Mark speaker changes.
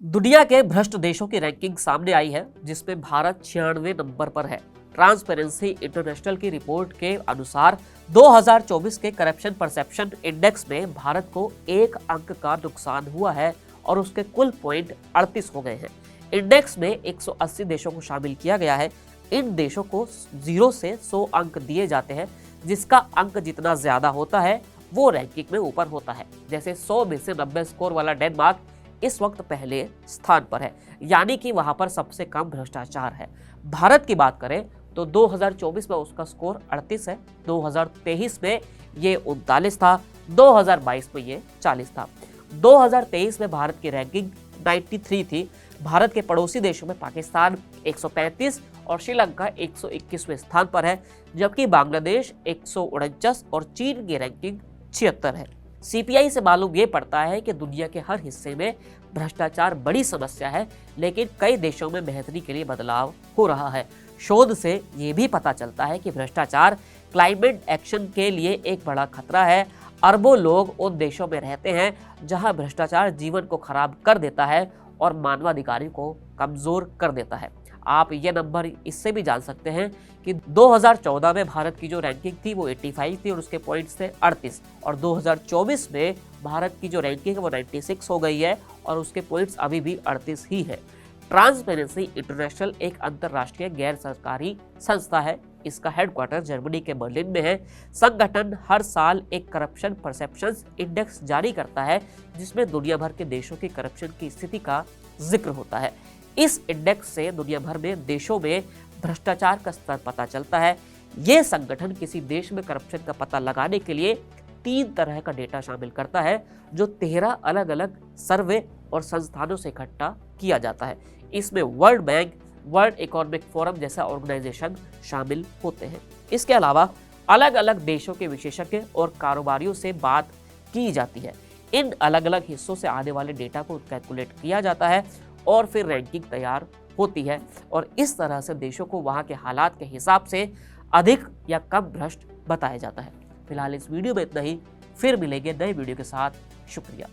Speaker 1: दुनिया के भ्रष्ट देशों की रैंकिंग सामने आई है, जिसमें भारत 96 नंबर पर है। ट्रांसपेरेंसी इंटरनेशनल की रिपोर्ट के अनुसार 2024 के करप्शन परसेप्शन इंडेक्स में भारत को 1 अंक का नुकसान हुआ है और उसके कुल पॉइंट 38 हो गए हैं। इंडेक्स में 180 देशों को शामिल किया गया है। इन देशों को 0 से 100 अंक दिए जाते हैं। जिसका अंक जितना ज्यादा होता है वो रैंकिंग में ऊपर होता है। जैसे 100 में से 90 स्कोर वाला डेनमार्क इस वक्त पहले स्थान पर है, यानी कि वहां पर सबसे कम भ्रष्टाचार है। भारत की बात करें तो 2024 में उसका स्कोर 38 है, 2023 में ये 39 था, 2022 में ये 40 था। 2023 में भारत की रैंकिंग 93 थी। भारत के पड़ोसी देशों में पाकिस्तान 135 और श्रीलंका 121वें स्थान पर है, जबकि बांग्लादेश 149 और चीन की रैंकिंग 76 है। सीपीआई से मालूम ये पड़ता है कि दुनिया के हर हिस्से में भ्रष्टाचार बड़ी समस्या है, लेकिन कई देशों में बेहतरी के लिए बदलाव हो रहा है। शोध से ये भी पता चलता है कि भ्रष्टाचार क्लाइमेट एक्शन के लिए एक बड़ा खतरा है। अरबों लोग उन देशों में रहते हैं जहां भ्रष्टाचार जीवन को खराब कर देता है और मानवाधिकारों को कमजोर कर देता है। आप ये नंबर इससे भी जान सकते हैं कि 2014 में भारत की जो रैंकिंग थी वो 85 थी और उसके पॉइंट्स थे 38, और 2024 में भारत की जो रैंकिंग है वो 96 हो गई है और उसके पॉइंट्स अभी भी 38 ही है। ट्रांसपेरेंसी इंटरनेशनल एक अंतर्राष्ट्रीय गैर सरकारी संस्था है। इसका हेडक्वार्टर जर्मनी के बर्लिन में है। संगठन हर साल एक करप्शन परसेप्शंस इंडेक्स जारी करता है, जिसमें दुनिया भर के देशों की करप्शन की स्थिति का जिक्र होता है। इस इंडेक्स से दुनिया भर में देशों में भ्रष्टाचार का स्तर पता चलता है। यह संगठन किसी देश में करप्शन का पता लगाने के लिए 3 तरह का डेटा शामिल करता है, जो 13 अलग अलग सर्वे और संस्थानों से इकट्ठा किया जाता है। इसमें world bank, world economic forum जैसा ऑर्गेनाइजेशन शामिल होते हैं। इसके अलावा अलग अलग देशों के विशेषज्ञ और कारोबारियों से बात की जाती है। इन अलग अलग हिस्सों से आने वाले डेटा को कैलकुलेट किया जाता है और फिर रैंकिंग तैयार होती है, और इस तरह से देशों को वहां के हालात के हिसाब से अधिक या कम भ्रष्ट बताया जाता है। फिलहाल इस वीडियो में इतना ही। फिर मिलेंगे नए वीडियो के साथ। शुक्रिया।